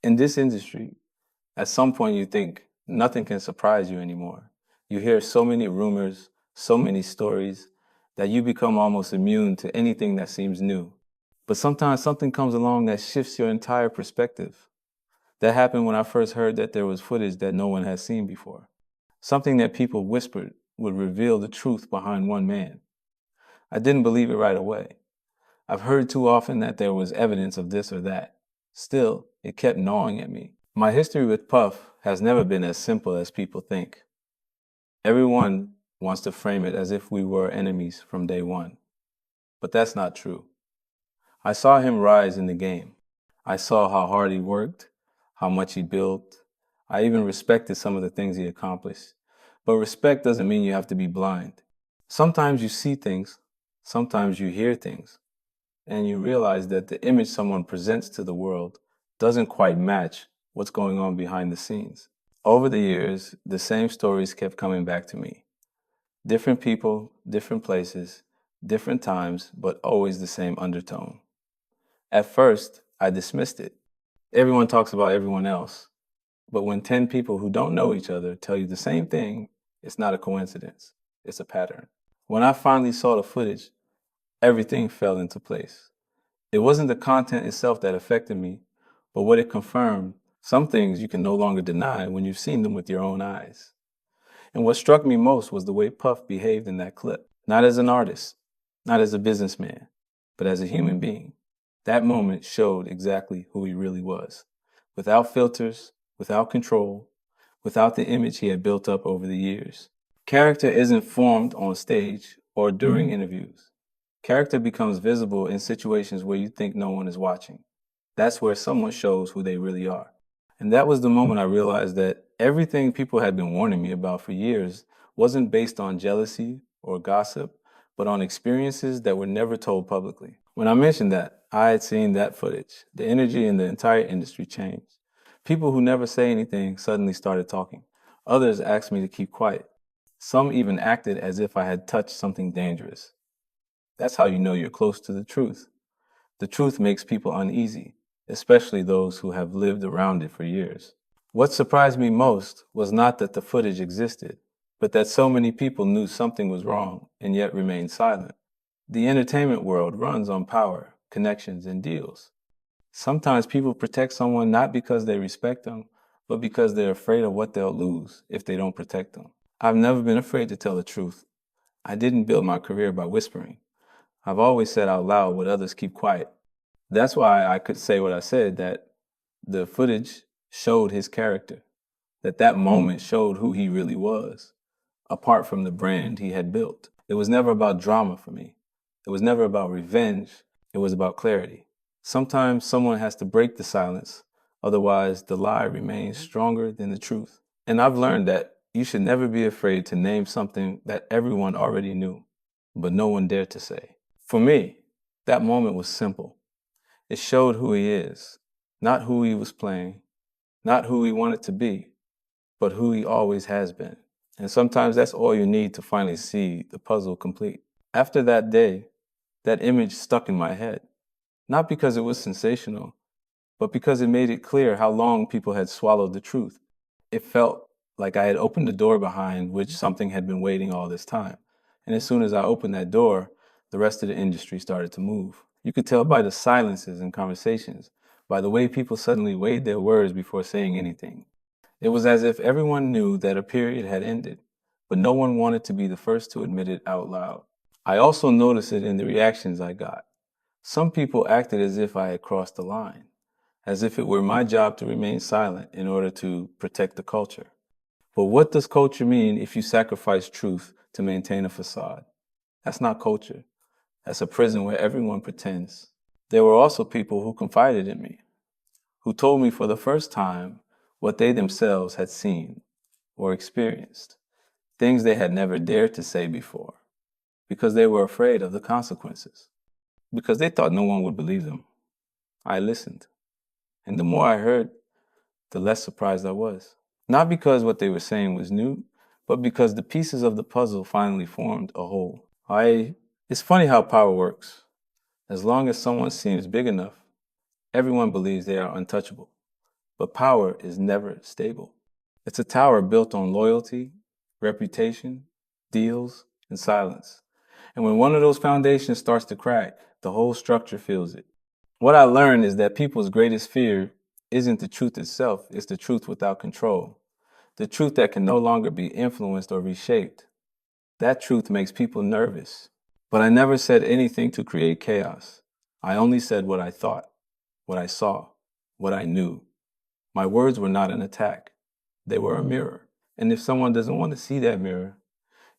In this industry, at some point you think nothing can surprise you anymore. You hear so many rumors, so many stories, that you become almost immune to anything that seems new. But sometimes something comes along that shifts your entire perspective. That happened when I first heard that there was footage that no one had seen before. Something that people whispered would reveal the truth behind one man. I didn't believe it right away. I've heard too often that there was evidence of this or that. Still, it kept gnawing at me. My history with Puff has never been as simple as people think. Everyone wants to frame it as if we were enemies from day one. But that's not true. I saw him rise in the game. I saw how hard he worked, how much he built. I even respected some of the things he accomplished. But respect doesn't mean you have to be blind. Sometimes you see things, sometimes you hear things, and you realize that the image someone presents to the world doesn't quite match what's going on behind the scenes. Over the years, the same stories kept coming back to me. Different people, different places, different times, but always the same undertone. At first, I dismissed it. Everyone talks about everyone else. But when 10 people who don't know each other tell you the same thing, it's not a coincidence. It's a pattern. When I finally saw the footage, everything fell into place. It wasn't the content itself that affected me, but what it confirmed. Some things you can no longer deny when you've seen them with your own eyes. And what struck me most was the way Puff behaved in that clip. Not as an artist, not as a businessman, but as a human being. That moment showed exactly who he really was. Without filters, without control, without the image he had built up over the years. Character isn't formed on stage or during interviews. Character becomes visible in situations where you think no one is watching. That's where someone shows who they really are. And that was the moment I realized that everything people had been warning me about for years wasn't based on jealousy or gossip, but on experiences that were never told publicly. When I mentioned that, I had seen that footage. The energy in the entire industry changed. People who never say anything suddenly started talking. Others asked me to keep quiet. Some even acted as if I had touched something dangerous. That's how you know you're close to the truth. The truth makes people uneasy, especially those who have lived around it for years. What surprised me most was not that the footage existed, but that so many people knew something was wrong and yet remained silent. The entertainment world runs on power, connections, and deals. Sometimes people protect someone not because they respect them, but because they're afraid of what they'll lose if they don't protect them. I've never been afraid to tell the truth. I didn't build my career by whispering. I've always said out loud what others keep quiet. That's why I could say what I said, that the footage showed his character, that moment showed who he really was, apart from the brand he had built. It was never about drama for me. It was never about revenge. It was about clarity. Sometimes someone has to break the silence, otherwise the lie remains stronger than the truth. And I've learned that you should never be afraid to name something that everyone already knew, but no one dared to say. For me, that moment was simple. It showed who he is, not who he was playing, not who he wanted to be, but who he always has been. And sometimes that's all you need to finally see the puzzle complete. After that day, that image stuck in my head, not because it was sensational, but because it made it clear how long people had swallowed the truth. It felt like I had opened the door behind which something had been waiting all this time. And as soon as I opened that door, the rest of the industry started to move. You could tell by the silences in conversations, by the way people suddenly weighed their words before saying anything. It was as if everyone knew that a period had ended, but no one wanted to be the first to admit it out loud. I also noticed it in the reactions I got. Some people acted as if I had crossed the line, as if it were my job to remain silent in order to protect the culture. But what does culture mean if you sacrifice truth to maintain a facade? That's not culture. That's a prison where everyone pretends. There were also people who confided in me, who told me for the first time what they themselves had seen or experienced, things they had never dared to say before, because they were afraid of the consequences, because they thought no one would believe them. I listened, and the more I heard, the less surprised I was. Not because what they were saying was new, but because the pieces of the puzzle finally formed a whole. It's funny how power works. As long as someone seems big enough, everyone believes they are untouchable. But power is never stable. It's a tower built on loyalty, reputation, deals, and silence. And when one of those foundations starts to crack, the whole structure feels it. What I learned is that people's greatest fear isn't the truth itself, it's the truth without control. The truth that can no longer be influenced or reshaped. That truth makes people nervous. But I never said anything to create chaos. I only said what I thought, what I saw, what I knew. My words were not an attack. They were a mirror. And if someone doesn't want to see that mirror,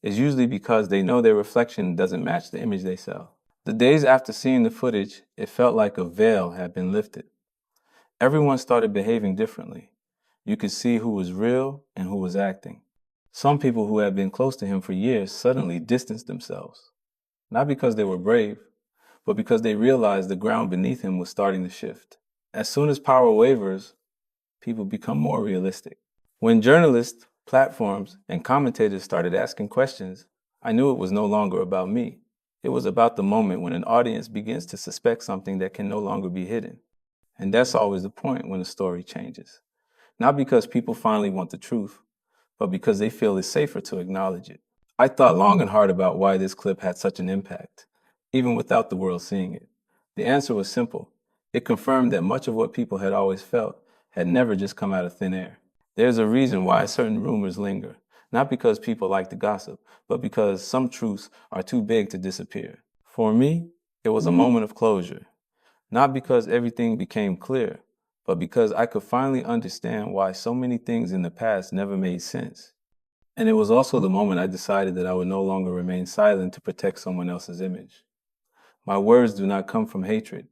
it's usually because they know their reflection doesn't match the image they sell. The days after seeing the footage, it felt like a veil had been lifted. Everyone started behaving differently. You could see who was real and who was acting. Some people who had been close to him for years suddenly distanced themselves, not because they were brave, but because they realized the ground beneath him was starting to shift. As soon as power wavers, people become more realistic. When journalists, platforms, and commentators started asking questions, I knew it was no longer about me. It was about the moment when an audience begins to suspect something that can no longer be hidden. And that's always the point when a story changes. Not because people finally want the truth, but because they feel it's safer to acknowledge it. I thought long and hard about why this clip had such an impact, even without the world seeing it. The answer was simple. It confirmed that much of what people had always felt had never just come out of thin air. There's a reason why certain rumors linger, not because people like to gossip, but because some truths are too big to disappear. For me, it was a moment of closure, not because everything became clear, but because I could finally understand why so many things in the past never made sense. And it was also the moment I decided that I would no longer remain silent to protect someone else's image. My words do not come from hatred,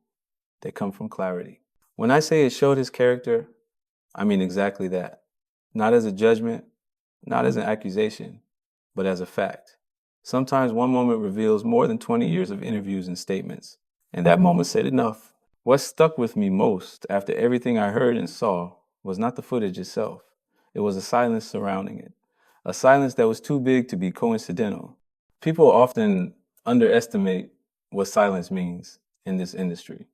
they come from clarity. When I say it showed his character, I mean exactly that. Not as a judgment, not as an accusation, but as a fact. Sometimes one moment reveals more than 20 years of interviews and statements, and that moment said enough. What stuck with me most after everything I heard and saw was not the footage itself. It was the silence surrounding it. A silence that was too big to be coincidental. People often underestimate what silence means in this industry.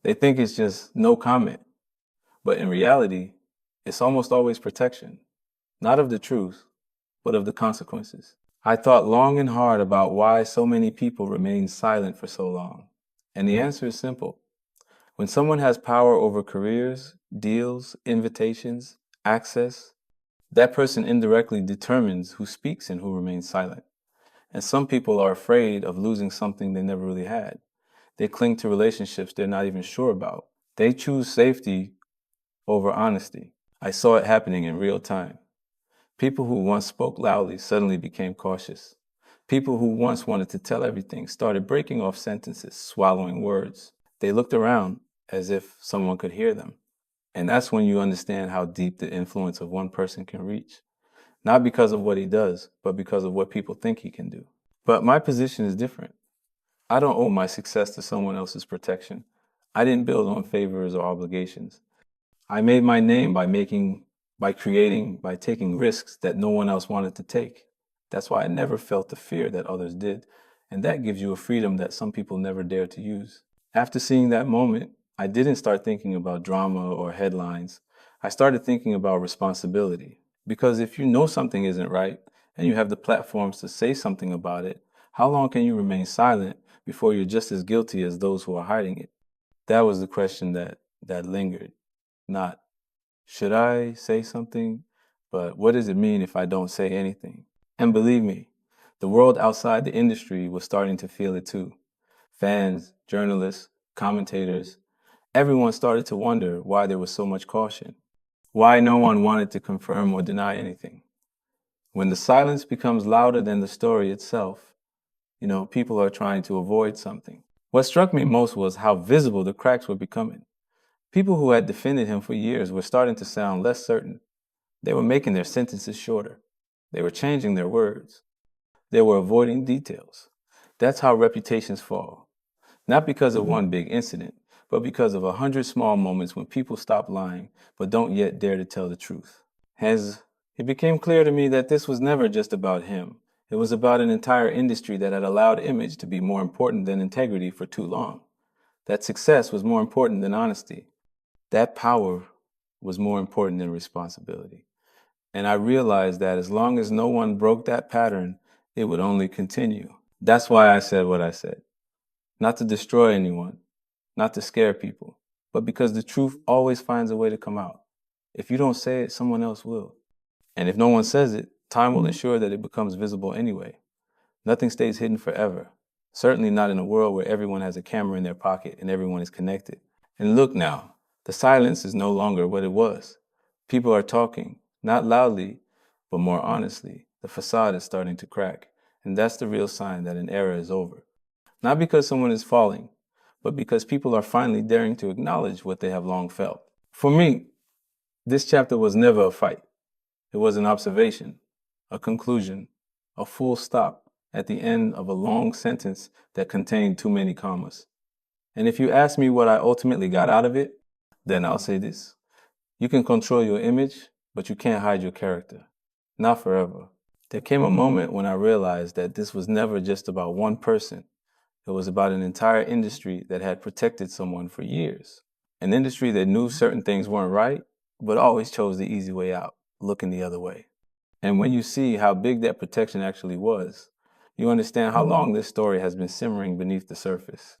They think it's just no comment, but in reality, it's almost always protection, not of the truth, but of the consequences. I thought long and hard about why so many people remain silent for so long. And the answer is simple. When someone has power over careers, deals, invitations, access, that person indirectly determines who speaks and who remains silent. And some people are afraid of losing something they never really had. They cling to relationships they're not even sure about. They choose safety over honesty. I saw it happening in real time. People who once spoke loudly suddenly became cautious. People who once wanted to tell everything started breaking off sentences, swallowing words. They looked around as if someone could hear them. And that's when you understand how deep the influence of one person can reach. Not because of what he does, but because of what people think he can do. But my position is different. I don't owe my success to someone else's protection. I didn't build on favors or obligations. I made my name by creating, by taking risks that no one else wanted to take. That's why I never felt the fear that others did. And that gives you a freedom that some people never dare to use. After seeing that moment, I didn't start thinking about drama or headlines. I started thinking about responsibility. Because if you know something isn't right and you have the platforms to say something about it, how long can you remain silent before you're just as guilty as those who are hiding it? That was the question that lingered. Not, should I say something? But what does it mean if I don't say anything? And believe me, the world outside the industry was starting to feel it too. Fans, journalists, commentators, everyone started to wonder why there was so much caution. Why no one wanted to confirm or deny anything. When the silence becomes louder than the story itself, people are trying to avoid something. What struck me most was how visible the cracks were becoming. People who had defended him for years were starting to sound less certain. They were making their sentences shorter. They were changing their words. They were avoiding details. That's how reputations fall. Not because of one big incident, but because of 100 small moments when people stop lying but don't yet dare to tell the truth. It became clear to me that this was never just about him. It was about an entire industry that had allowed image to be more important than integrity for too long. That success was more important than honesty. That power was more important than responsibility. And I realized that as long as no one broke that pattern, it would only continue. That's why I said what I said. Not to destroy anyone, not to scare people, but because the truth always finds a way to come out. If you don't say it, someone else will. And if no one says it, time will ensure that it becomes visible anyway. Nothing stays hidden forever. Certainly not in a world where everyone has a camera in their pocket and everyone is connected. And look now, the silence is no longer what it was. People are talking, not loudly, but more honestly. The facade is starting to crack, and that's the real sign that an era is over. Not because someone is falling, but because people are finally daring to acknowledge what they have long felt. For me, this chapter was never a fight. It was an observation, a conclusion, a full stop at the end of a long sentence that contained too many commas. And if you ask me what I ultimately got out of it, then I'll say this. You can control your image, but you can't hide your character. Not forever. There came a moment when I realized that this was never just about one person. It was about an entire industry that had protected someone for years. An industry that knew certain things weren't right, but always chose the easy way out, looking the other way. And when you see how big that protection actually was, you understand how long this story has been simmering beneath the surface.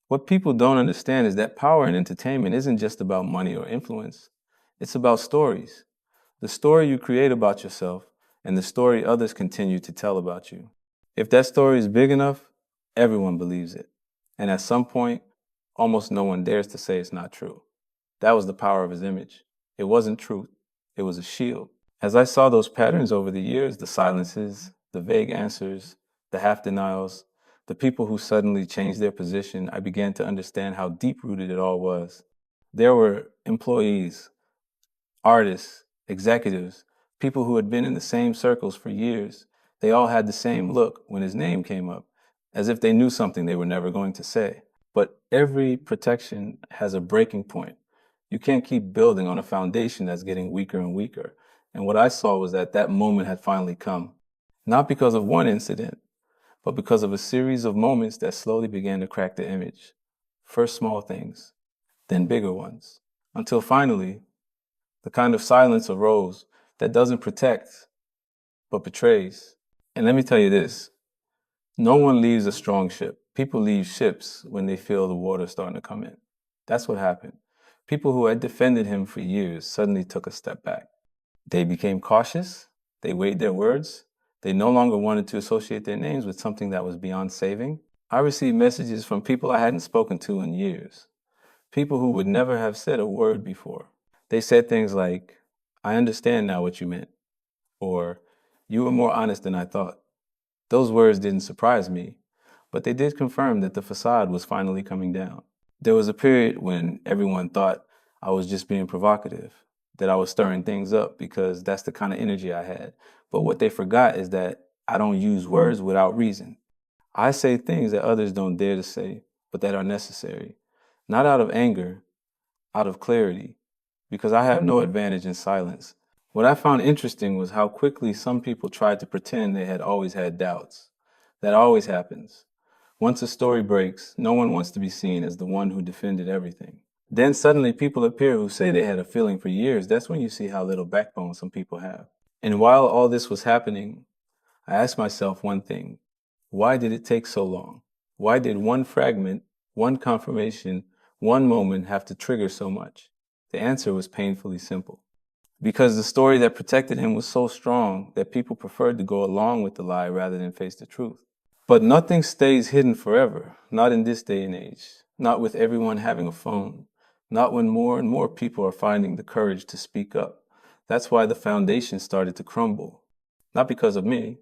What people don't understand is that power in entertainment isn't just about money or influence. It's about stories. The story you create about yourself and the story others continue to tell about you. If that story is big enough, everyone believes it. And at some point, almost no one dares to say it's not true. That was the power of his image. It wasn't truth. It was a shield. As I saw those patterns over the years, the silences, the vague answers, the half denials, the people who suddenly changed their position, I began to understand how deep-rooted it all was. There were employees, artists, executives, people who had been in the same circles for years. They all had the same look when his name came up, as if they knew something they were never going to say. But every protection has a breaking point. You can't keep building on a foundation that's getting weaker and weaker. And what I saw was that that moment had finally come. Not because of one incident, but because of a series of moments that slowly began to crack the image. First small things, then bigger ones. Until finally, the kind of silence arose that doesn't protect, but betrays. And let me tell you this, no one leaves a strong ship. People leave ships when they feel the water starting to come in. That's what happened. People who had defended him for years suddenly took a step back. They became cautious. They weighed their words. They no longer wanted to associate their names with something that was beyond saving. I received messages from people I hadn't spoken to in years. People who would never have said a word before. They said things like, "I understand now what you meant," or "You were more honest than I thought." Those words didn't surprise me, but they did confirm that the facade was finally coming down. There was a period when everyone thought I was just being provocative, that I was stirring things up because that's the kind of energy I had. But what they forgot is that I don't use words without reason. I say things that others don't dare to say, but that are necessary. Not out of anger, out of clarity, because I have no advantage in silence. What I found interesting was how quickly some people tried to pretend they had always had doubts. That always happens. Once a story breaks, no one wants to be seen as the one who defended everything. Then suddenly people appear who say they had a feeling for years. That's when you see how little backbone some people have. And while all this was happening, I asked myself one thing. Why did it take so long? Why did one fragment, one confirmation, one moment have to trigger so much? The answer was painfully simple. Because the story that protected him was so strong that people preferred to go along with the lie rather than face the truth. But nothing stays hidden forever, not in this day and age, not with everyone having a phone, not when more and more people are finding the courage to speak up. That's why the foundation started to crumble. Not because of me,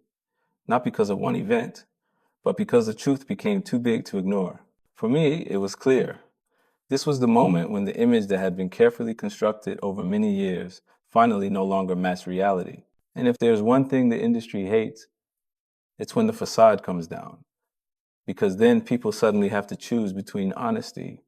not because of one event, but because the truth became too big to ignore. For me, it was clear. This was the moment when the image that had been carefully constructed over many years finally no longer matched reality. And if there's one thing the industry hates, it's when the facade comes down. Because then people suddenly have to choose between honesty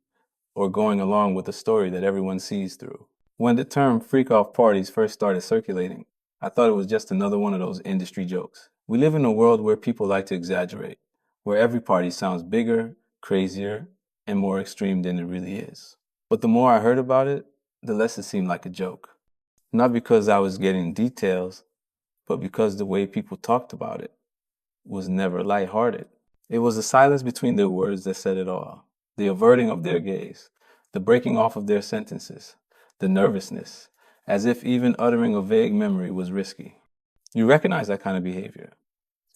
or going along with a story that everyone sees through. When the term freak-off parties first started circulating, I thought it was just another one of those industry jokes. We live in a world where people like to exaggerate, where every party sounds bigger, crazier, and more extreme than it really is. But the more I heard about it, the less it seemed like a joke. Not because I was getting details, but because the way people talked about it was never lighthearted. It was the silence between their words that said it all. The averting of their gaze, the breaking off of their sentences, the nervousness, as if even uttering a vague memory was risky. You recognize that kind of behavior.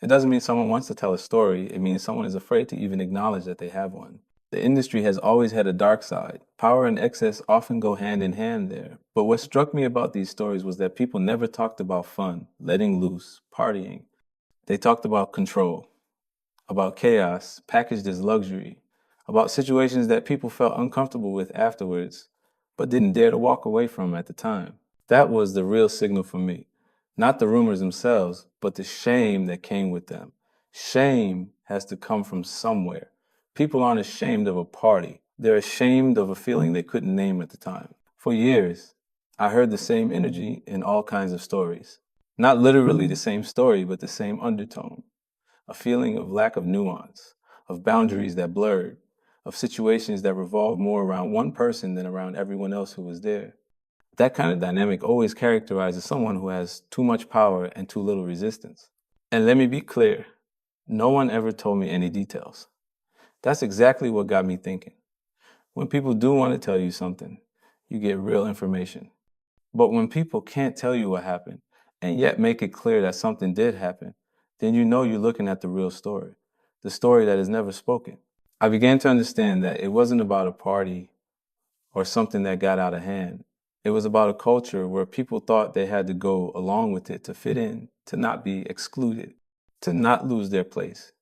It doesn't mean someone wants to tell a story, it means someone is afraid to even acknowledge that they have one. The industry has always had a dark side. Power and excess often go hand in hand there. But what struck me about these stories was that people never talked about fun, letting loose, partying. They talked about control, about chaos packaged as luxury, about situations that people felt uncomfortable with afterwards, but didn't dare to walk away from at the time. That was the real signal for me. Not the rumors themselves, but the shame that came with them. Shame has to come from somewhere. People aren't ashamed of a party. They're ashamed of a feeling they couldn't name at the time. For years, I heard the same energy in all kinds of stories. Not literally the same story, but the same undertone. A feeling of lack of nuance, of boundaries that blurred, of situations that revolved more around one person than around everyone else who was there. That kind of dynamic always characterizes someone who has too much power and too little resistance. And let me be clear, no one ever told me any details. That's exactly what got me thinking. When people do want to tell you something, you get real information. But when people can't tell you what happened, and yet make it clear that something did happen, then you know you're looking at the real story, the story that is never spoken. I began to understand that it wasn't about a party or something that got out of hand. It was about a culture where people thought they had to go along with it to fit in, to not be excluded, to not lose their place.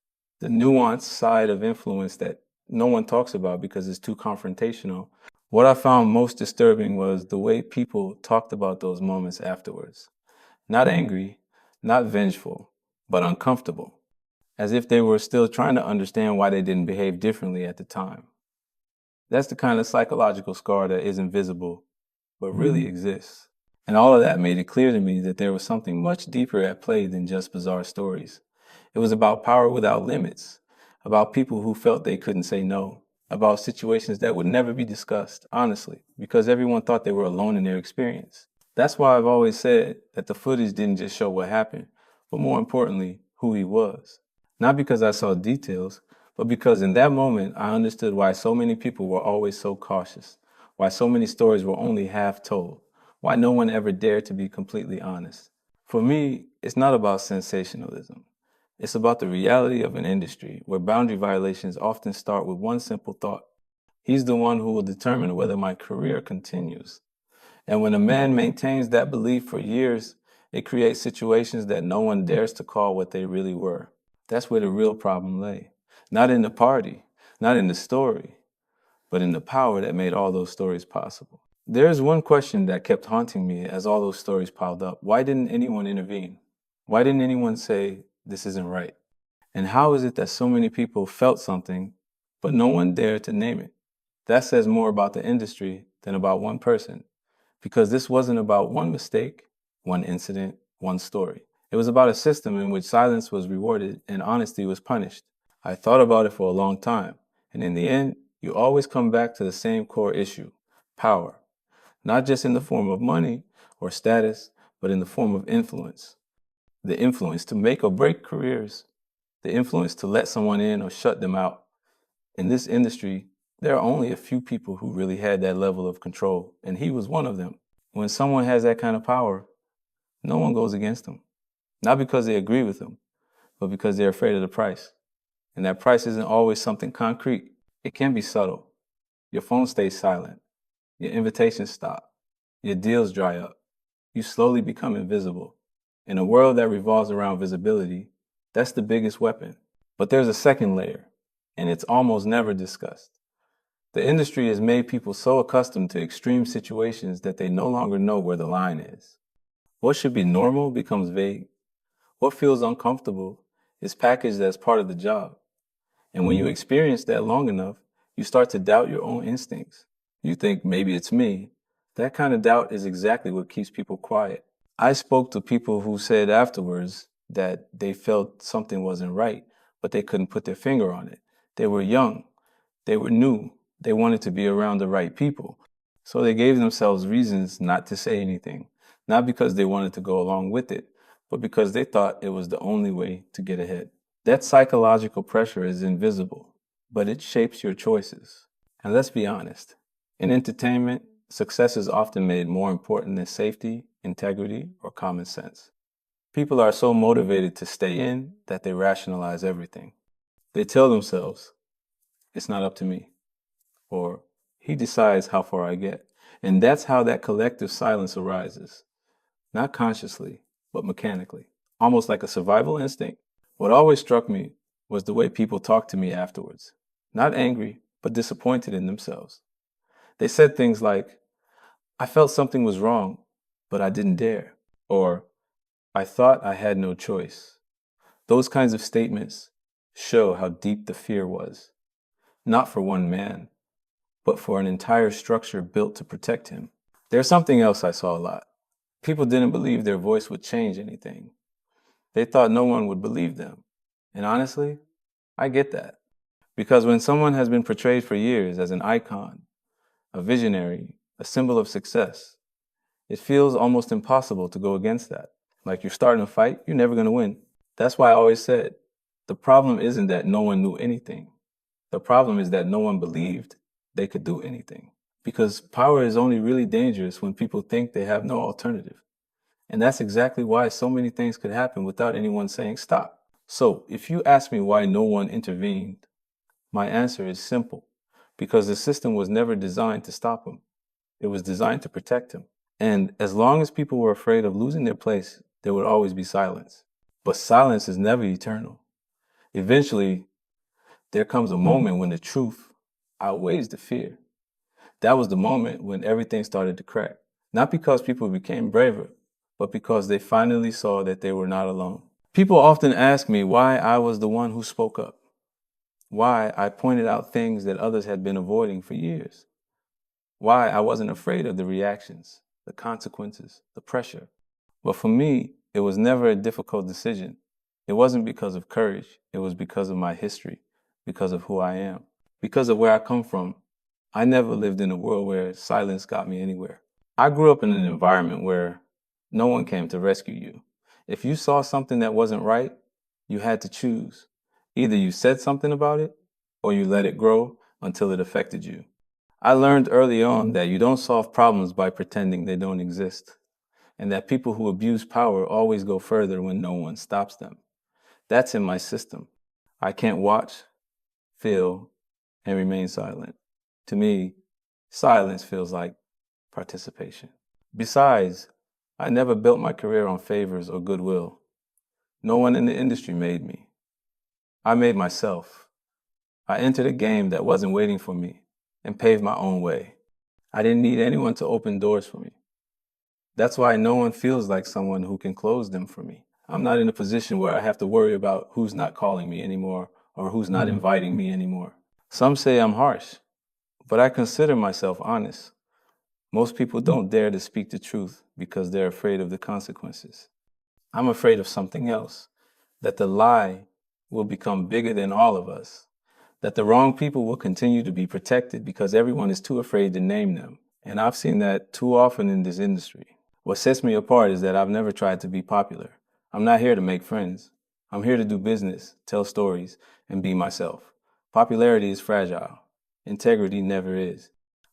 The nuanced side of influence that no one talks about because it's too confrontational. What I found most disturbing was the way people talked about those moments afterwards. Not angry, not vengeful, but uncomfortable, as if they were still trying to understand why they didn't behave differently at the time. That's the kind of psychological scar that isn't visible, but really exists. And all of that made it clear to me that there was something much deeper at play than just bizarre stories. It was about power without limits, about people who felt they couldn't say no, about situations that would never be discussed, honestly, because everyone thought they were alone in their experience. That's why I've always said that the footage didn't just show what happened, but more importantly, who he was. Not because I saw details, but because in that moment I understood why so many people were always so cautious, why so many stories were only half told, why no one ever dared to be completely honest. For me, it's not about sensationalism. It's about the reality of an industry where boundary violations often start with one simple thought. He's the one who will determine whether my career continues. And when a man maintains that belief for years, it creates situations that no one dares to call what they really were. That's where the real problem lay. Not in the party, not in the story, but in the power that made all those stories possible. There's one question that kept haunting me as all those stories piled up. Why didn't anyone intervene? Why didn't anyone say, this isn't right? And how is it that so many people felt something, but no one dared to name it? That says more about the industry than about one person, because this wasn't about one mistake, one incident, one story. It was about a system in which silence was rewarded and honesty was punished. I thought about it for a long time, and in the end, you always come back to the same core issue: power. Not just in the form of money or status, but in the form of influence. The influence to make or break careers, the influence to let someone in or shut them out. In this industry, there are only a few people who really had that level of control, and he was one of them. When someone has that kind of power, no one goes against them. Not because they agree with them, but because they're afraid of the price. And that price isn't always something concrete. It can be subtle. Your phone stays silent. Your invitations stop. Your deals dry up. You slowly become invisible. In a world that revolves around visibility, that's the biggest weapon. But there's a second layer, and it's almost never discussed. The industry has made people so accustomed to extreme situations that they no longer know where the line is. What should be normal becomes vague. What feels uncomfortable is packaged as part of the job. And when you experience that long enough, you start to doubt your own instincts. You think, maybe it's me. That kind of doubt is exactly what keeps people quiet. I spoke to people who said afterwards that they felt something wasn't right, but they couldn't put their finger on it. They were young. They were new. They wanted to be around the right people. So they gave themselves reasons not to say anything, not because they wanted to go along with it, but because they thought it was the only way to get ahead. That psychological pressure is invisible, but it shapes your choices. And let's be honest, in entertainment, success is often made more important than safety, integrity, or common sense. People are so motivated to stay in that they rationalize everything. They tell themselves, it's not up to me, or he decides how far I get. And that's how that collective silence arises, not consciously, but mechanically, almost like a survival instinct. What always struck me was the way people talked to me afterwards. Not angry, but disappointed in themselves. They said things like, I felt something was wrong, but I didn't dare. Or, I thought I had no choice. Those kinds of statements show how deep the fear was, not for one man, but for an entire structure built to protect him. There's something else I saw a lot. People didn't believe their voice would change anything. They thought no one would believe them. And honestly, I get that. Because when someone has been portrayed for years as an icon, a visionary, a symbol of success, it feels almost impossible to go against that. Like you're starting a fight, you're never going to win. That's why I always said, the problem isn't that no one knew anything. The problem is that no one believed they could do anything. Because power is only really dangerous when people think they have no alternative. And that's exactly why so many things could happen without anyone saying stop. So if you ask me why no one intervened, my answer is simple. Because the system was never designed to stop him. It was designed to protect him. And as long as people were afraid of losing their place, there would always be silence. But silence is never eternal. Eventually, there comes a moment when the truth outweighs the fear. That was the moment when everything started to crack. Not because people became braver, but because they finally saw that they were not alone. People often ask me why I was the one who spoke up, why I pointed out things that others had been avoiding for years, why I wasn't afraid of the reactions, the consequences, the pressure. But for me, it was never a difficult decision. It wasn't because of courage. It was because of my history, because of who I am, because of where I come from. I never lived in a world where silence got me anywhere. I grew up in an environment where no one came to rescue you. If you saw something that wasn't right, you had to choose. Either you said something about it or you let it grow until it affected you. I learned early on that you don't solve problems by pretending they don't exist, and that people who abuse power always go further when no one stops them. That's in my system. I can't watch, feel, and remain silent. To me, silence feels like participation. Besides, I never built my career on favors or goodwill. No one in the industry made me. I made myself. I entered a game that wasn't waiting for me and paved my own way. I didn't need anyone to open doors for me. That's why no one feels like someone who can close them for me. I'm not in a position where I have to worry about who's not calling me anymore or who's not inviting me anymore. Some say I'm harsh, but I consider myself honest. Most people don't dare to speak the truth because they're afraid of the consequences. I'm afraid of something else, that the lie will become bigger than all of us, that the wrong people will continue to be protected because everyone is too afraid to name them. And I've seen that too often in this industry. What sets me apart is that I've never tried to be popular. I'm not here to make friends. I'm here to do business, tell stories, and be myself. Popularity is fragile. Integrity never is.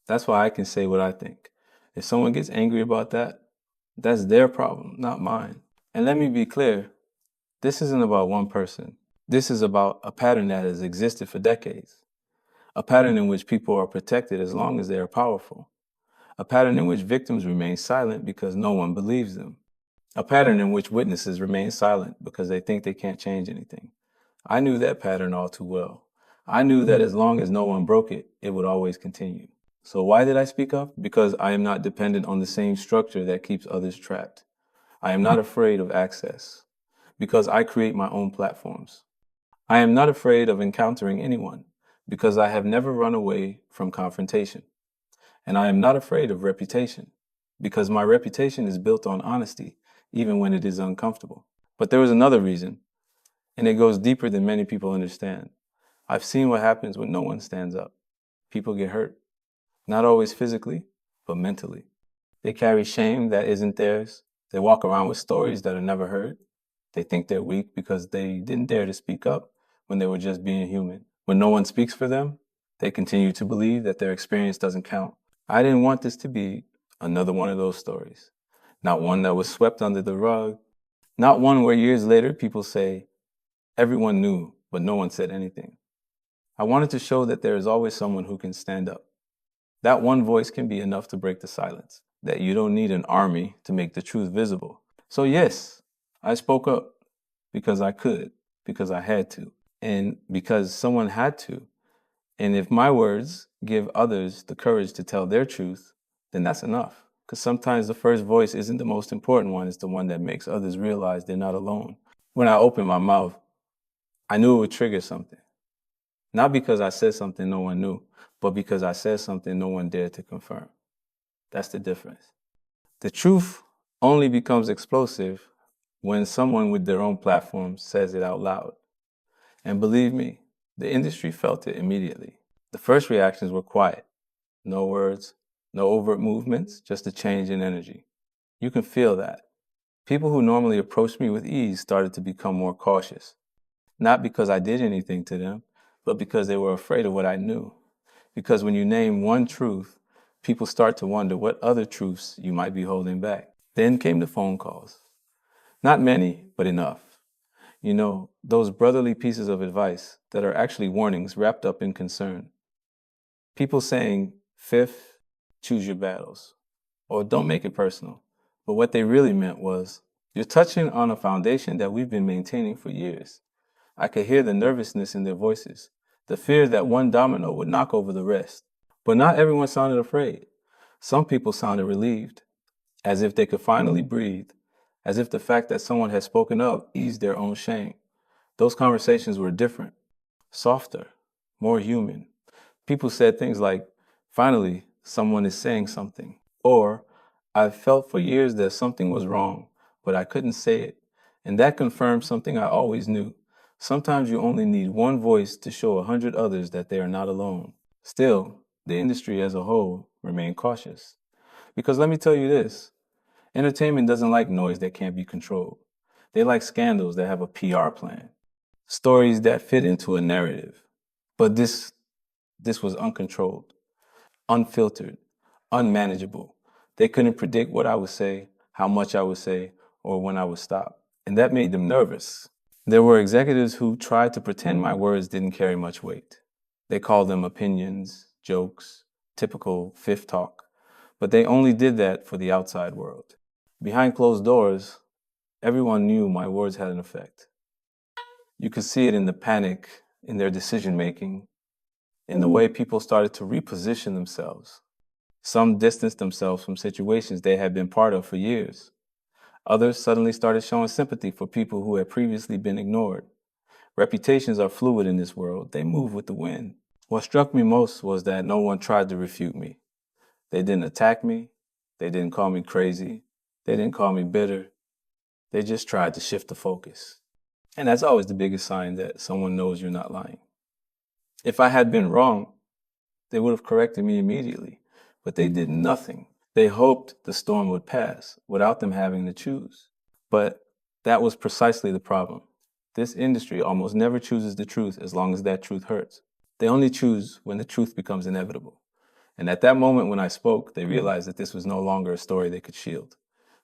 That's why I can say what I think. If someone gets angry about that, that's their problem, not mine. And let me be clear, this isn't about one person. This is about a pattern that has existed for decades. A pattern in which people are protected as long as they are powerful. A pattern in which victims remain silent because no one believes them. A pattern in which witnesses remain silent because they think they can't change anything. I knew that pattern all too well. I knew that as long as no one broke it, it would always continue. So why did I speak up? Because I am not dependent on the same structure that keeps others trapped. I am not afraid of access because I create my own platforms. I am not afraid of encountering anyone because I have never run away from confrontation. And I am not afraid of reputation because my reputation is built on honesty, even when it is uncomfortable. But there is another reason, and it goes deeper than many people understand. I've seen what happens when no one stands up. People get hurt, not always physically, but mentally. They carry shame that isn't theirs. They walk around with stories that are never heard. They think they're weak because they didn't dare to speak up when they were just being human. When no one speaks for them, they continue to believe that their experience doesn't count. I didn't want this to be another one of those stories. Not one that was swept under the rug. Not one where years later people say, everyone knew, but no one said anything. I wanted to show that there is always someone who can stand up. That one voice can be enough to break the silence. That you don't need an army to make the truth visible. So yes, I spoke up because I could, because I had to, and because someone had to. And if my words give others the courage to tell their truth, then that's enough. Because sometimes the first voice isn't the most important one, it's the one that makes others realize they're not alone. When I opened my mouth, I knew it would trigger something. Not because I said something no one knew, but because I said something no one dared to confirm. That's the difference. The truth only becomes explosive when someone with their own platform says it out loud. And believe me, the industry felt it immediately. The first reactions were quiet. No words, no overt movements, just a change in energy. You can feel that. People who normally approached me with ease started to become more cautious. Not because I did anything to them, but because they were afraid of what I knew. Because when you name one truth, people start to wonder what other truths you might be holding back. Then came the phone calls. Not many, but enough. You know, those brotherly pieces of advice that are actually warnings wrapped up in concern. People saying, fifth, choose your battles, or don't make it personal. But what they really meant was, you're touching on a foundation that we've been maintaining for years. I could hear the nervousness in their voices, the fear that one domino would knock over the rest. But not everyone sounded afraid. Some people sounded relieved, as if they could finally breathe, as if the fact that someone had spoken up eased their own shame. Those conversations were different, softer, more human. People said things like, finally, someone is saying something. Or, I've felt for years that something was wrong, but I couldn't say it. And that confirmed something I always knew. Sometimes you only need one voice to show 100 others that they are not alone. Still, the industry as a whole remained cautious. Because let me tell you this, entertainment doesn't like noise that can't be controlled. They like scandals that have a PR plan, stories that fit into a narrative. But this was uncontrolled, unfiltered, unmanageable. They couldn't predict what I would say, how much I would say, or when I would stop. And that made them nervous. There were executives who tried to pretend my words didn't carry much weight. They called them opinions, jokes, typical fifth talk. But they only did that for the outside world. Behind closed doors, everyone knew my words had an effect. You could see it in the panic, in their decision making, in the way people started to reposition themselves. Some distanced themselves from situations they had been part of for years. Others suddenly started showing sympathy for people who had previously been ignored. Reputations are fluid in this world. They move with the wind. What struck me most was that no one tried to refute me. They didn't attack me. They didn't call me crazy. They didn't call me bitter. They just tried to shift the focus. And that's always the biggest sign that someone knows you're not lying. If I had been wrong, they would have corrected me immediately. But they did nothing. They hoped the storm would pass without them having to choose. But that was precisely the problem. This industry almost never chooses the truth as long as that truth hurts. They only choose when the truth becomes inevitable. And at that moment when I spoke, they realized that this was no longer a story they could shield.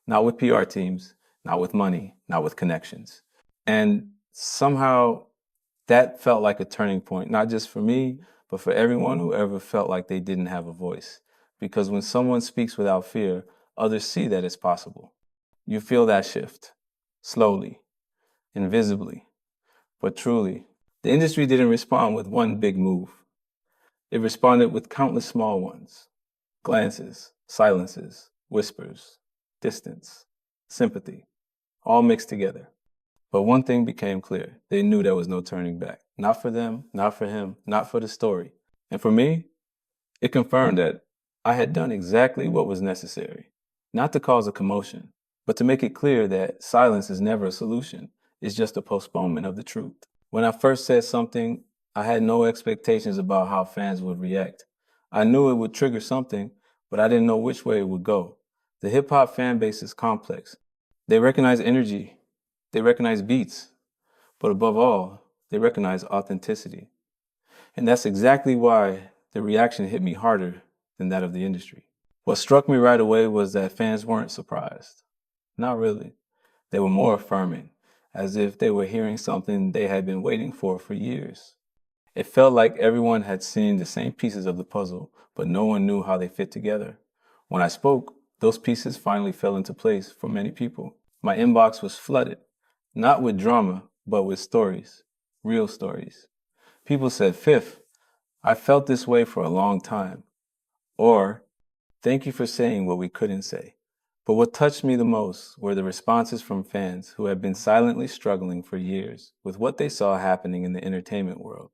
Not with PR teams, not with money, not with connections. And somehow that felt like a turning point, not just for me, but for everyone who ever felt like they didn't have a voice. Because when someone speaks without fear, others see that it's possible. You feel that shift, slowly, invisibly, but truly. The industry didn't respond with one big move. It responded with countless small ones. Glances, silences, whispers, distance, sympathy, all mixed together. But one thing became clear. They knew there was no turning back. Not for them, not for him, not for the story. And for me, it confirmed that I had done exactly what was necessary. Not to cause a commotion, but to make it clear that silence is never a solution. It's just a postponement of the truth. When I first said something, I had no expectations about how fans would react. I knew it would trigger something, but I didn't know which way it would go. The hip hop fan base is complex. They recognize energy, they recognize beats, but above all, they recognize authenticity. And that's exactly why the reaction hit me harder than that of the industry. What struck me right away was that fans weren't surprised. Not really. They were more affirming, as if they were hearing something they had been waiting for years. It felt like everyone had seen the same pieces of the puzzle, but no one knew how they fit together. When I spoke, those pieces finally fell into place for many people. My inbox was flooded, not with drama, but with stories, real stories. People said, Fifth, I felt this way for a long time. Or, thank you for saying what we couldn't say. But what touched me the most were the responses from fans who had been silently struggling for years with what they saw happening in the entertainment world.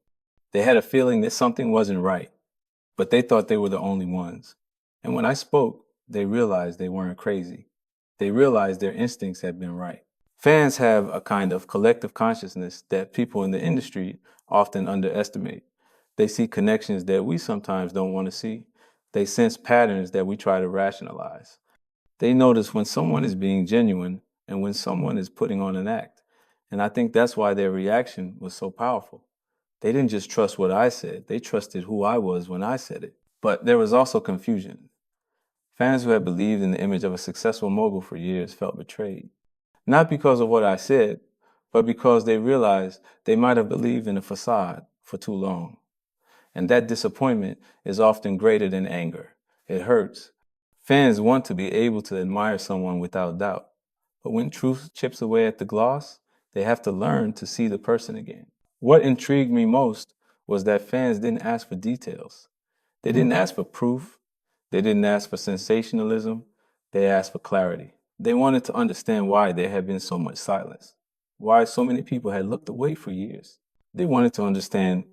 They had a feeling that something wasn't right, but they thought they were the only ones. And when I spoke, they realized they weren't crazy. They realized their instincts had been right. Fans have a kind of collective consciousness that people in the industry often underestimate. They see connections that we sometimes don't want to see. They sense patterns that we try to rationalize. They notice when someone is being genuine and when someone is putting on an act. And I think that's why their reaction was so powerful. They didn't just trust what I said, they trusted who I was when I said it. But there was also confusion. Fans who had believed in the image of a successful mogul for years felt betrayed. Not because of what I said, but because they realized they might have believed in a facade for too long. And that disappointment is often greater than anger. It hurts. Fans want to be able to admire someone without doubt. But when truth chips away at the gloss, they have to learn to see the person again. What intrigued me most was that fans didn't ask for details. They didn't ask for proof. They didn't ask for sensationalism. They asked for clarity. They wanted to understand why there had been so much silence, why so many people had looked away for years. They wanted to understand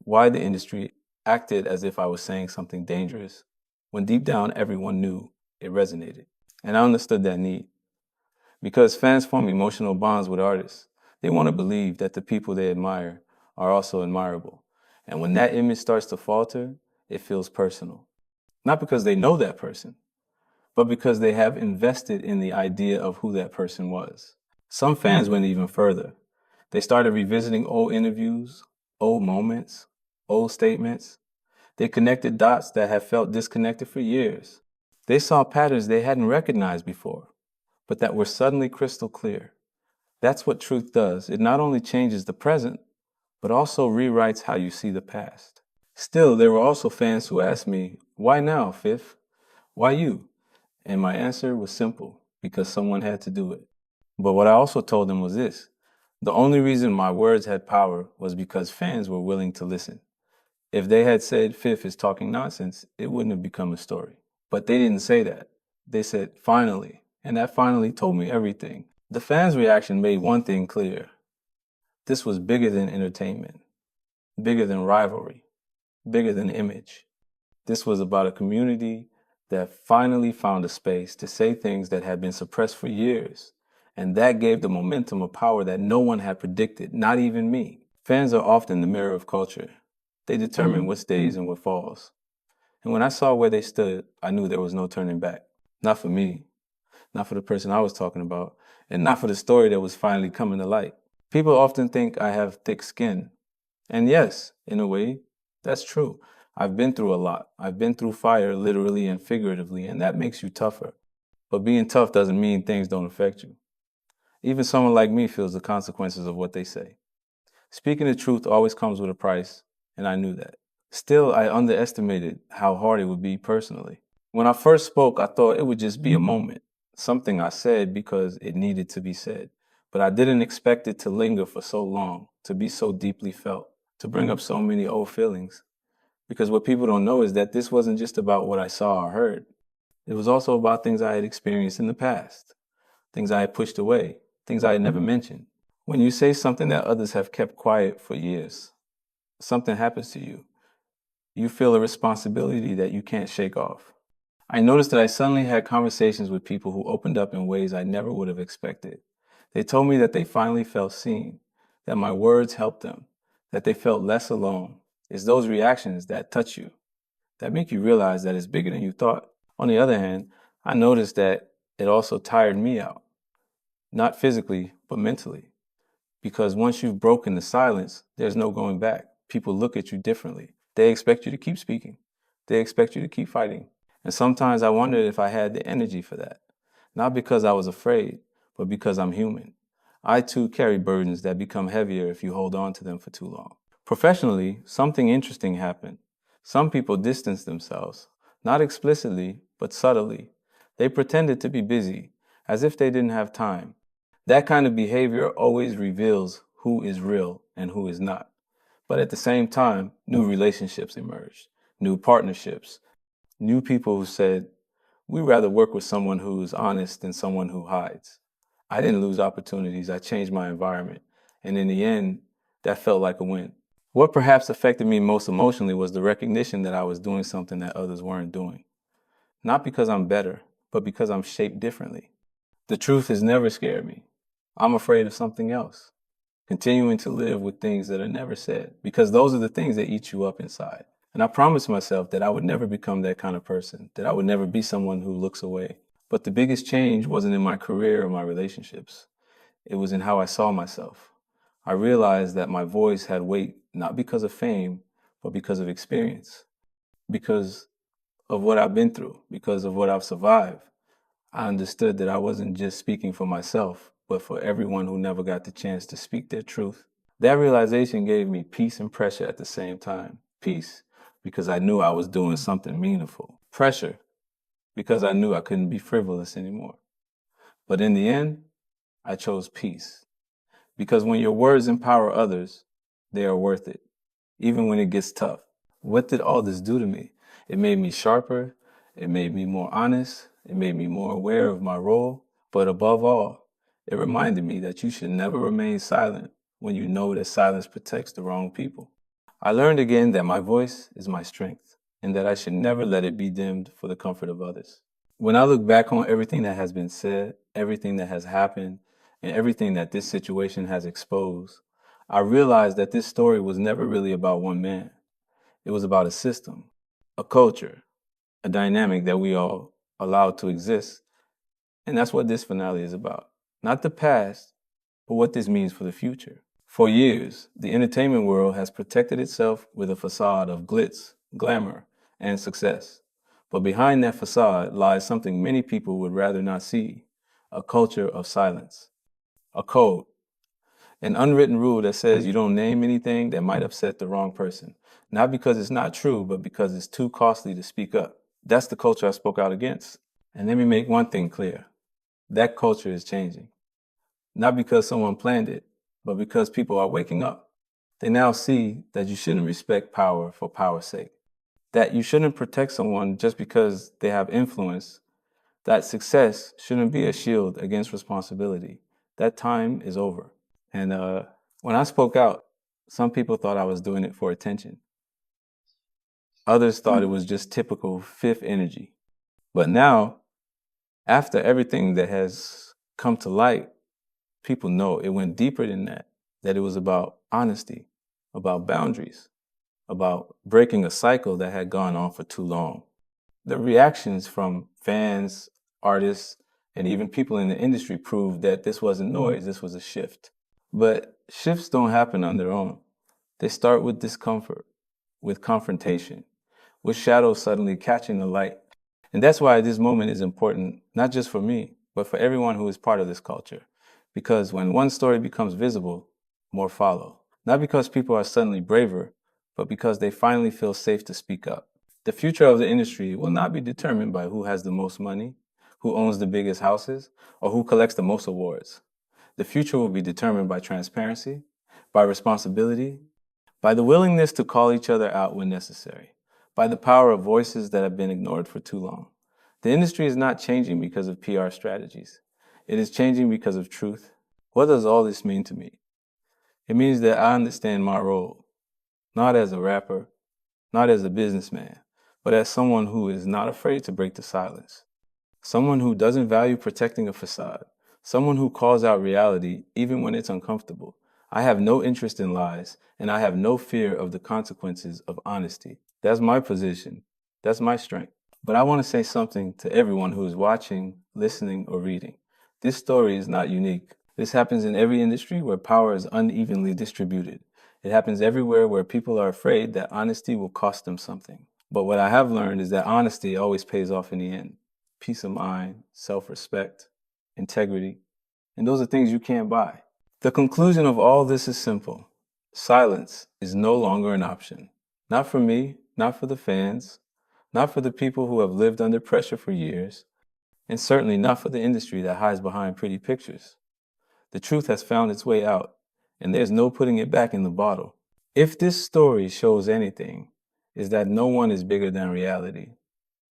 why the industry acted as if I was saying something dangerous, when deep down everyone knew it resonated. And I understood that need. Because fans form emotional bonds with artists, they want to believe that the people they admire are also admirable. And when that image starts to falter, it feels personal. Not because they know that person, but because they have invested in the idea of who that person was. Some fans went even further. They started revisiting old interviews, old moments, old statements. They connected dots that had felt disconnected for years. They saw patterns they hadn't recognized before, but that were suddenly crystal clear. That's what truth does. It not only changes the present, but also rewrites how you see the past. Still, there were also fans who asked me, why now, Fifth? Why you? And my answer was simple, because someone had to do it. But what I also told them was this: the only reason my words had power was because fans were willing to listen. If they had said Fifth is talking nonsense, it wouldn't have become a story. But they didn't say that. They said, finally. And that finally told me everything. The fans' reaction made one thing clear. This was bigger than entertainment, bigger than rivalry, bigger than image. This was about a community that finally found a space to say things that had been suppressed for years. And that gave the momentum a power that no one had predicted, not even me. Fans are often the mirror of culture. They determine what stays and what falls. And when I saw where they stood, I knew there was no turning back. Not for me, not for the person I was talking about, and not for the story that was finally coming to light. People often think I have thick skin. And yes, in a way, that's true. I've been through a lot. I've been through fire, literally and figuratively, and that makes you tougher. But being tough doesn't mean things don't affect you. Even someone like me feels the consequences of what they say. Speaking the truth always comes with a price, and I knew that. Still, I underestimated how hard it would be personally. When I first spoke, I thought it would just be a moment, something I said because it needed to be said. But I didn't expect it to linger for so long, to be so deeply felt, to bring up so many old feelings. Because what people don't know is that this wasn't just about what I saw or heard. It was also about things I had experienced in the past, things I had pushed away, things I had never mentioned. When you say something that others have kept quiet for years, something happens to you. You feel a responsibility that you can't shake off. I noticed that I suddenly had conversations with people who opened up in ways I never would have expected. They told me that they finally felt seen, that my words helped them, that they felt less alone. It's those reactions that touch you, that make you realize that it's bigger than you thought. On the other hand, I noticed that it also tired me out, not physically, but mentally. Because once you've broken the silence, there's no going back. People look at you differently. They expect you to keep speaking. They expect you to keep fighting. And sometimes I wondered if I had the energy for that. Not because I was afraid, but because I'm human. I too carry burdens that become heavier if you hold on to them for too long. Professionally, something interesting happened. Some people distanced themselves, not explicitly, but subtly. They pretended to be busy, as if they didn't have time. That kind of behavior always reveals who is real and who is not. But at the same time, new relationships emerged, new partnerships, new people who said, we'd rather work with someone who's honest than someone who hides. I didn't lose opportunities, I changed my environment. And in the end, that felt like a win. What perhaps affected me most emotionally was the recognition that I was doing something that others weren't doing. Not because I'm better, but because I'm shaped differently. The truth has never scared me. I'm afraid of something else. Continuing to live with things that are never said, because those are the things that eat you up inside. And I promised myself that I would never become that kind of person, that I would never be someone who looks away. But the biggest change wasn't in my career or my relationships. It was in how I saw myself. I realized that my voice had weight, not because of fame, but because of experience, because of what I've been through, because of what I've survived. I understood that I wasn't just speaking for myself, but for everyone who never got the chance to speak their truth. That realization gave me peace and pressure at the same time. Peace, because I knew I was doing something meaningful. Pressure, because I knew I couldn't be frivolous anymore. But in the end, I chose peace. Because when your words empower others, they are worth it, even when it gets tough. What did all this do to me? It made me sharper. It made me more honest. It made me more aware of my role. But above all, it reminded me that you should never remain silent when you know that silence protects the wrong people. I learned again that my voice is my strength and that I should never let it be dimmed for the comfort of others. When I look back on everything that has been said, everything that has happened, and everything that this situation has exposed, I realized that this story was never really about one man. It was about a system, a culture, a dynamic that we all allowed to exist. And that's what this finale is about. Not the past, but what this means for the future. For years, the entertainment world has protected itself with a facade of glitz, glamour, and success. But behind that facade lies something many people would rather not see: a culture of silence, a code, an unwritten rule that says you don't name anything that might upset the wrong person. Not because it's not true, but because it's too costly to speak up. That's the culture I spoke out against. And let me make one thing clear. That culture is changing. Not because someone planned it, but because people are waking up. They now see that you shouldn't respect power for power's sake. That you shouldn't protect someone just because they have influence. That success shouldn't be a shield against responsibility. That time is over. And when I spoke out, some people thought I was doing it for attention. Others thought it was just typical fifth energy. But now, after everything that has come to light, people know it went deeper than that, that it was about honesty, about boundaries, about breaking a cycle that had gone on for too long. The reactions from fans, artists, and even people in the industry proved that this wasn't noise, this was a shift. But shifts don't happen on their own. They start with discomfort, with confrontation, with shadows suddenly catching the light. And that's why this moment is important, not just for me, but for everyone who is part of this culture. Because when one story becomes visible, more follow. Not because people are suddenly braver, but because they finally feel safe to speak up. The future of the industry will not be determined by who has the most money, who owns the biggest houses, or who collects the most awards. The future will be determined by transparency, by responsibility, by the willingness to call each other out when necessary, by the power of voices that have been ignored for too long. The industry is not changing because of PR strategies. It is changing because of truth. What does all this mean to me? It means that I understand my role, not as a rapper, not as a businessman, but as someone who is not afraid to break the silence. Someone who doesn't value protecting a facade. Someone who calls out reality even when it's uncomfortable. I have no interest in lies, and I have no fear of the consequences of honesty. That's my position. That's my strength. But I want to say something to everyone who is watching, listening, or reading. This story is not unique. This happens in every industry where power is unevenly distributed. It happens everywhere where people are afraid that honesty will cost them something. But what I have learned is that honesty always pays off in the end. Peace of mind, self-respect, integrity, and those are things you can't buy. The conclusion of all this is simple. Silence is no longer an option. Not for me, not for the fans, not for the people who have lived under pressure for years, and certainly not for the industry that hides behind pretty pictures. The truth has found its way out, and there's no putting it back in the bottle. If this story shows anything, is that no one is bigger than reality.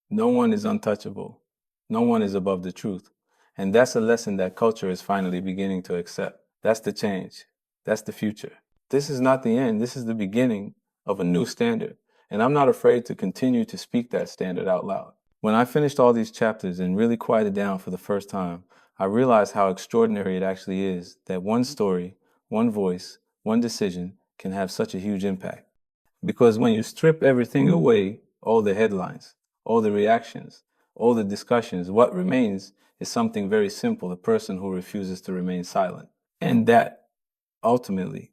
No one is untouchable. No one is above the truth. And that's a lesson that culture is finally beginning to accept. That's the change. That's the future. This is not the end. This is the beginning of a new standard. And I'm not afraid to continue to speak that standard out loud. When I finished all these chapters and really quieted down for the first time, I realized how extraordinary it actually is that one story, one voice, one decision can have such a huge impact. Because when you strip everything away, all the headlines, all the reactions, all the discussions, what remains is something very simple, a person who refuses to remain silent. And that, ultimately,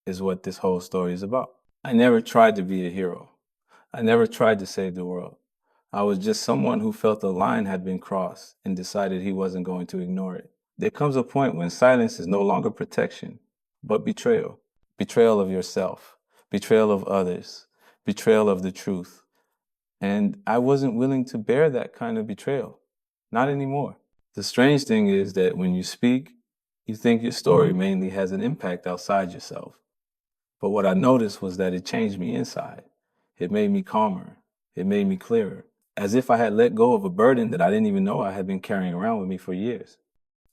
is what this whole story is about. I never tried to be a hero. I never tried to save the world. I was just someone who felt the line had been crossed and decided he wasn't going to ignore it. There comes a point when silence is no longer protection, but betrayal. Betrayal of yourself, betrayal of others, betrayal of the truth. And I wasn't willing to bear that kind of betrayal. Not anymore. The strange thing is that when you speak, you think your story mainly has an impact outside yourself. But what I noticed was that it changed me inside. It made me calmer. It made me clearer. As if I had let go of a burden that I didn't even know I had been carrying around with me for years.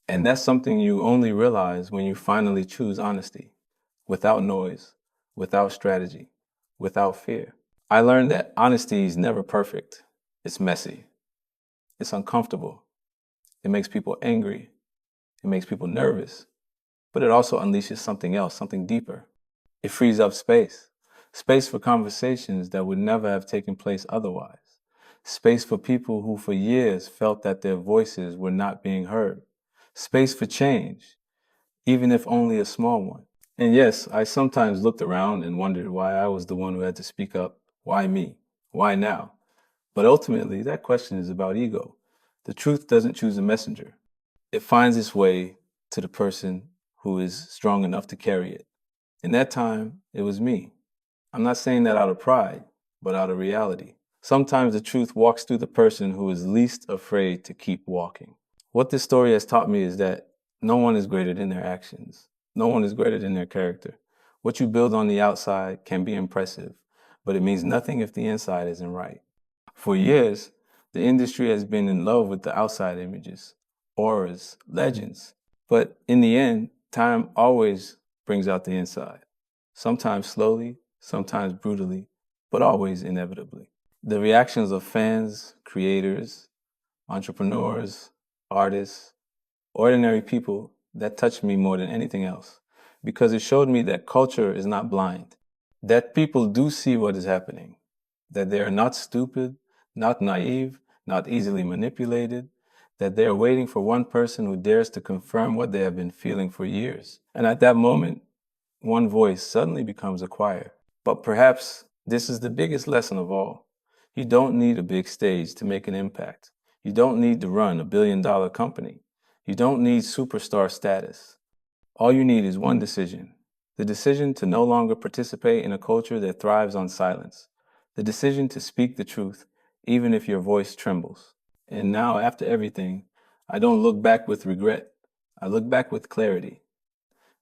And that's something you only realize when you finally choose honesty. Without noise, without strategy, without fear. I learned that honesty is never perfect. It's messy. It's uncomfortable. It makes people angry. It makes people nervous. But it also unleashes something else, something deeper. It frees up space. Space for conversations that would never have taken place otherwise. Space for people who for years felt that their voices were not being heard. Space for change, even if only a small one. And yes, I sometimes looked around and wondered why I was the one who had to speak up. Why me? Why now? But ultimately, that question is about ego. The truth doesn't choose a messenger. It finds its way to the person who is strong enough to carry it. In that time, it was me. I'm not saying that out of pride, but out of reality. Sometimes the truth walks through the person who is least afraid to keep walking. What this story has taught me is that no one is greater than their actions. No one is greater than their character. What you build on the outside can be impressive, but it means nothing if the inside isn't right. For years, the industry has been in love with the outside images, auras, legends. But in the end, time always brings out the inside. Sometimes slowly, sometimes brutally, but always inevitably. The reactions of fans, creators, entrepreneurs, artists, ordinary people, that touched me more than anything else, because it showed me that culture is not blind, that people do see what is happening, that they are not stupid, not naive, not easily manipulated, that they are waiting for one person who dares to confirm what they have been feeling for years. And at that moment, one voice suddenly becomes a choir. But perhaps this is the biggest lesson of all. You don't need a big stage to make an impact. You don't need to run a billion-dollar company. You don't need superstar status. All you need is one decision. The decision to no longer participate in a culture that thrives on silence. The decision to speak the truth, even if your voice trembles. And now, after everything, I don't look back with regret. I look back with clarity.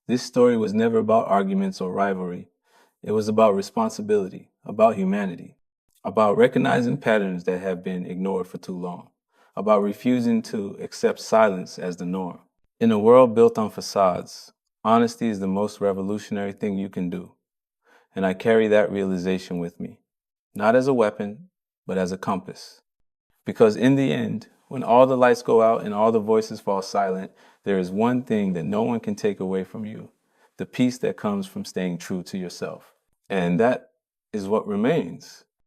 This story was never about arguments or rivalry. It was about responsibility, about humanity, about recognizing patterns that have been ignored for too long, about refusing to accept silence as the norm. In a world built on facades, honesty is the most revolutionary thing you can do. And I carry that realization with me, not as a weapon, but as a compass. Because in the end, when all the lights go out and all the voices fall silent, there is one thing that no one can take away from you, the peace that comes from staying true to yourself. And that is what remains.